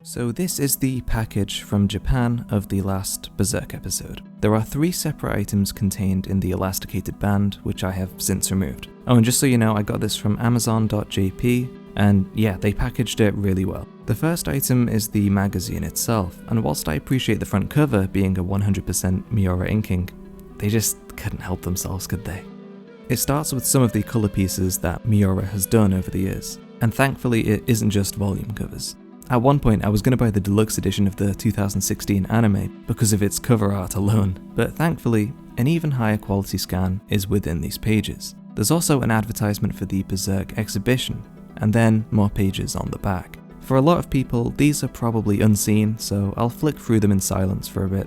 So this is the package from Japan of the last Berserk episode. There are 3 separate items contained in the elasticated band, which I have since removed. Oh, and just so you know, I got this from Amazon.jp, and yeah, they packaged it really well. The first item is the magazine itself, and whilst I appreciate the front cover being a 100% Miura inking, they just couldn't help themselves, could they? It starts with some of the colour pieces that Miura has done over the years, and thankfully it isn't just volume covers. At one point I was going to buy the deluxe edition of the 2016 anime because of its cover art alone, but thankfully an even higher quality scan is within these pages. There's also an advertisement for the Berserk exhibition, and then more pages on the back. For a lot of people, these are probably unseen, so I'll flick through them in silence for a bit.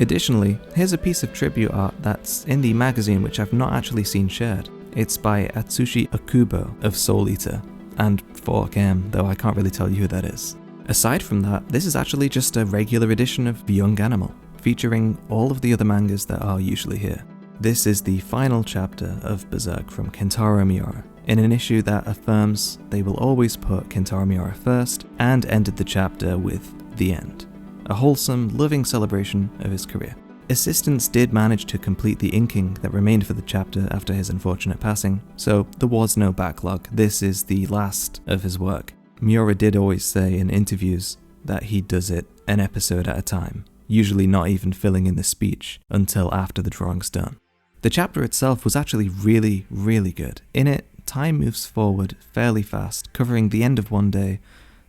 Additionally, here's a piece of tribute art that's in the magazine which I've not actually seen shared. It's by Atsushi Akubo of Soul Eater, and Fork M, though I can't really tell you who that is. Aside from that, this is actually just a regular edition of Young Animal, featuring all of the other mangas that are usually here. This is the final chapter of Berserk from Kentaro Miura, in an issue that affirms they will always put Kentaro Miura first, and ended the chapter with the end. A wholesome, loving celebration of his career. Assistants did manage to complete the inking that remained for the chapter after his unfortunate passing, so there was no backlog. This is the last of his work. Miura did always say in interviews that he does it an episode at a time, usually not even filling in the speech until after the drawing's done. The chapter itself was actually really, really good. In it, time moves forward fairly fast, covering the end of one day,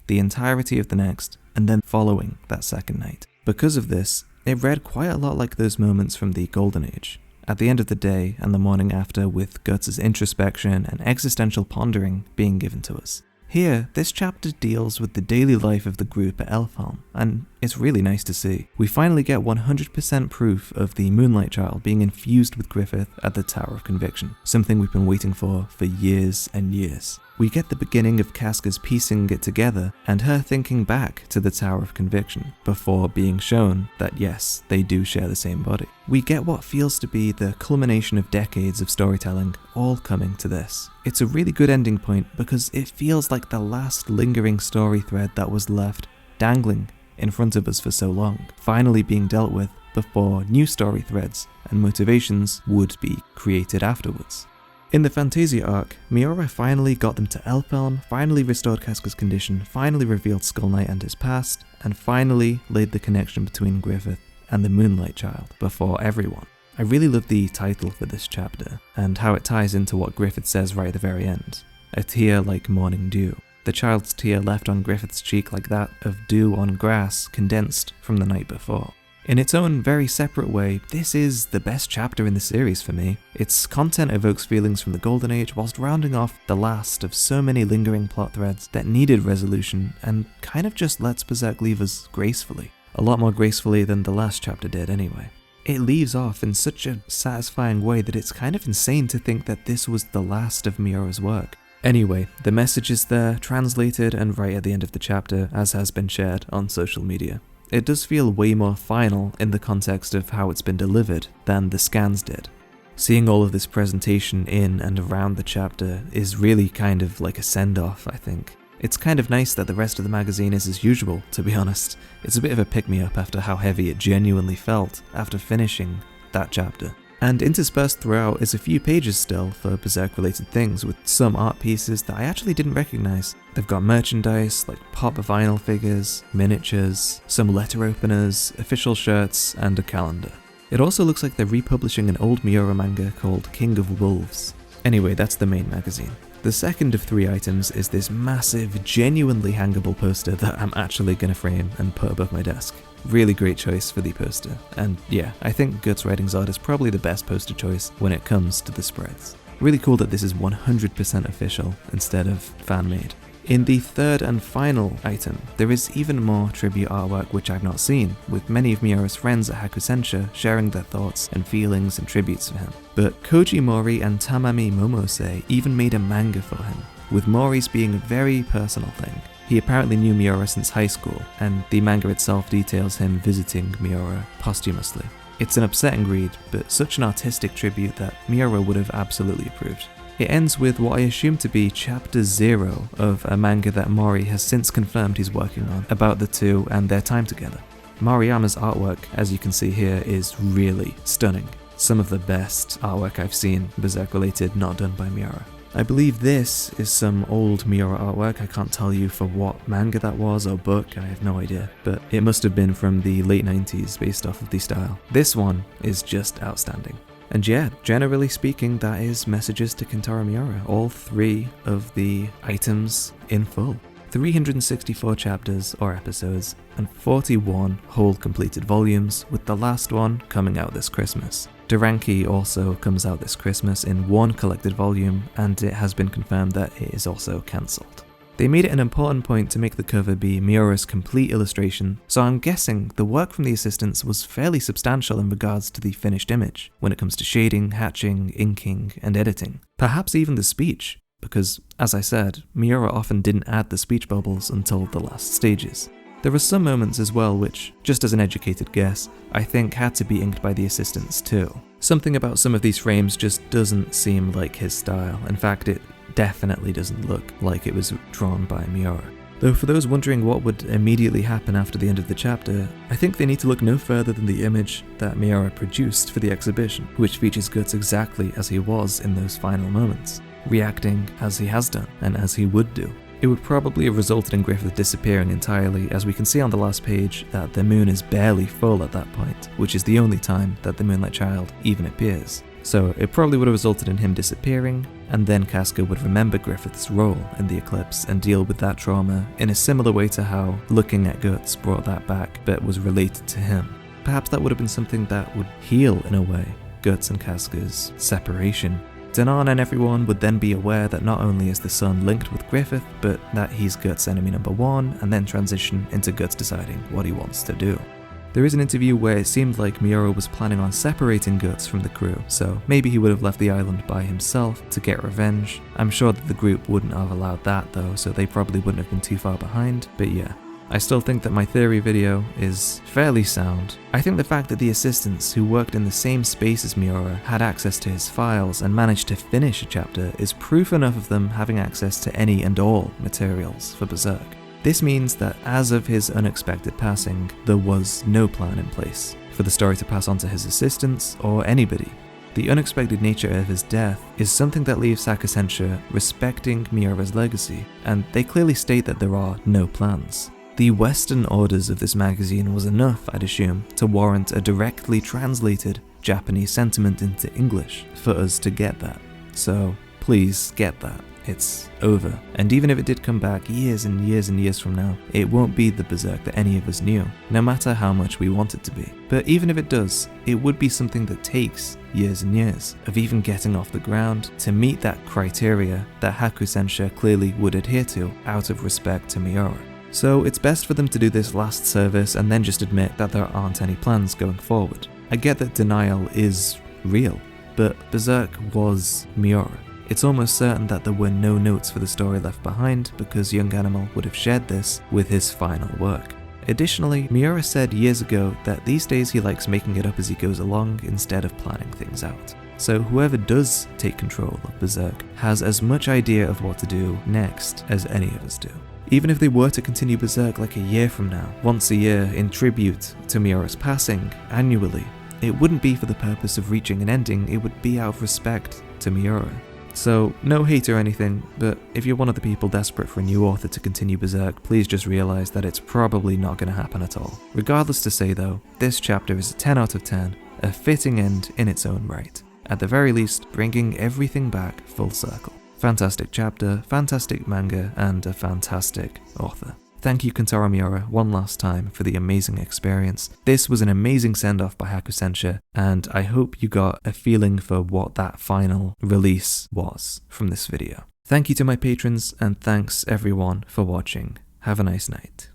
the entirety of the next, and then following that second night. Because of this, it read quite a lot like those moments from the Golden Age, at the end of the day and the morning after, with Guts' introspection and existential pondering being given to us. Here, this chapter deals with the daily life of the group at Elfhelm, and it's really nice to see. We finally get 100% proof of the Moonlight Child being infused with Griffith at the Tower of Conviction, something we've been waiting for years and years. We get the beginning of Casca's piecing it together and her thinking back to the Tower of Conviction before being shown that yes, they do share the same body. We get what feels to be the culmination of decades of storytelling all coming to this. It's a really good ending point because it feels like the last lingering story thread that was left dangling in front of us for so long, finally being dealt with before new story threads and motivations would be created afterwards. In the Fantasia arc, Miura finally got them to Elfhelm, finally restored Casca's condition, finally revealed Skull Knight and his past, and finally laid the connection between Griffith and the Moonlight Child before everyone. I really love the title for this chapter, and how it ties into what Griffith says right at the very end. A tear like morning dew. The child's tear left on Griffith's cheek like that of dew on grass condensed from the night before. In its own very separate way, this is the best chapter in the series for me. Its content evokes feelings from the Golden Age whilst rounding off the last of so many lingering plot threads that needed resolution and kind of just lets Berserk leave us gracefully. A lot more gracefully than the last chapter did anyway. It leaves off in such a satisfying way that it's kind of insane to think that this was the last of Miura's work. Anyway, the message is there, translated and right at the end of the chapter, as has been shared on social media. It does feel way more final in the context of how it's been delivered than the scans did. Seeing all of this presentation in and around the chapter is really kind of like a send-off, I think. It's kind of nice that the rest of the magazine is as usual, to be honest. It's a bit of a pick-me-up after how heavy it genuinely felt after finishing that chapter. And interspersed throughout is a few pages still for Berserk-related things, with some art pieces that I actually didn't recognise. They've got merchandise, like pop vinyl figures, miniatures, some letter openers, official shirts, and a calendar. It also looks like they're republishing an old Miura manga called King of Wolves. Anyway, that's the main magazine. The second of 3 items is this massive, genuinely hangable poster that I'm actually going to frame and put above my desk. Really great choice for the poster, and yeah, I think Guts Writing's art is probably the best poster choice when it comes to the spreads. Really cool that this is 100% official instead of fan-made. In the third and final item, there is even more tribute artwork which I've not seen, with many of Miura's friends at Hakusensha sharing their thoughts and feelings and tributes for him. But Koji Mori and Tamami Momose even made a manga for him, with Mori's being a very personal thing. He apparently knew Miura since high school, and the manga itself details him visiting Miura posthumously. It's an upsetting read, but such an artistic tribute that Miura would have absolutely approved. It ends with what I assume to be chapter 0 of a manga that Mori has since confirmed he's working on, about the two and their time together. Maruyama's artwork, as you can see here, is really stunning. Some of the best artwork I've seen Berserk related not done by Miura. I believe this is some old Miura artwork. I can't tell you for what manga that was or book, I have no idea, but it must have been from the late 90s based off of the style. This one is just outstanding. And yeah, generally speaking, that is messages to Kentaro Miura, all 3 of the items in full. 364 chapters or episodes, and 41 whole completed volumes, with the last one coming out this Christmas. Duranki also comes out this Christmas in 1 collected volume, and it has been confirmed that it is also cancelled. They made it an important point to make the cover be Miura's complete illustration, so I'm guessing the work from the assistants was fairly substantial in regards to the finished image, when it comes to shading, hatching, inking, and editing. Perhaps even the speech, because, as I said, Miura often didn't add the speech bubbles until the last stages. There are some moments as well which, just as an educated guess, I think had to be inked by the assistants too. Something about some of these frames just doesn't seem like his style. In fact, it definitely doesn't look like it was drawn by Miura. Though for those wondering what would immediately happen after the end of the chapter, I think they need to look no further than the image that Miura produced for the exhibition, which features Guts exactly as he was in those final moments, reacting as he has done and as he would do. It would probably have resulted in Griffith disappearing entirely, as we can see on the last page that the moon is barely full at that point, which is the only time that the Moonlight Child even appears. So it probably would have resulted in him disappearing, and then Casca would remember Griffith's role in the eclipse and deal with that trauma in a similar way to how looking at Guts brought that back but was related to him. Perhaps that would have been something that would heal in a way Guts and Casca's separation. Danan and everyone would then be aware that not only is the sun linked with Griffith, but that he's Guts' enemy number 1, and then transition into Guts deciding what he wants to do. There is an interview where it seemed like Miura was planning on separating Guts from the crew, so maybe he would have left the island by himself to get revenge. I'm sure that the group wouldn't have allowed that though, so they probably wouldn't have been too far behind, but yeah. I still think that my theory video is fairly sound. I think the fact that the assistants who worked in the same space as Miura had access to his files and managed to finish a chapter is proof enough of them having access to any and all materials for Berserk. This means that as of his unexpected passing, there was no plan in place for the story to pass on to his assistants or anybody. The unexpected nature of his death is something that leaves Hakusensha respecting Miura's legacy, and they clearly state that there are no plans. The Western orders of this magazine was enough, I'd assume, to warrant a directly translated Japanese sentiment into English for us to get that. So please get that. It's over. And even if it did come back years and years and years from now, it won't be the Berserk that any of us knew, no matter how much we want it to be. But even if it does, it would be something that takes years and years of even getting off the ground to meet that criteria that Hakusensha clearly would adhere to out of respect to Miura. So it's best for them to do this last service and then just admit that there aren't any plans going forward. I get that denial is real, but Berserk was Miura. It's almost certain that there were no notes for the story left behind because Young Animal would have shared this with his final work. Additionally, Miura said years ago that these days he likes making it up as he goes along instead of planning things out. So whoever does take control of Berserk has as much idea of what to do next as any of us do. Even if they were to continue Berserk like a year from now, once a year in tribute to Miura's passing, annually, it wouldn't be for the purpose of reaching an ending, it would be out of respect to Miura. So, no hate or anything, but if you're one of the people desperate for a new author to continue Berserk, please just realise that it's probably not going to happen at all. Regardless to say though, this chapter is a 10 out of 10, a fitting end in its own right. At the very least, bringing everything back full circle. Fantastic chapter, fantastic manga, and a fantastic author. Thank you Kentaro Miura one last time for the amazing experience. This was an amazing send-off by Hakusensha, and I hope you got a feeling for what that final release was from this video. Thank you to my patrons, and thanks everyone for watching. Have a nice night.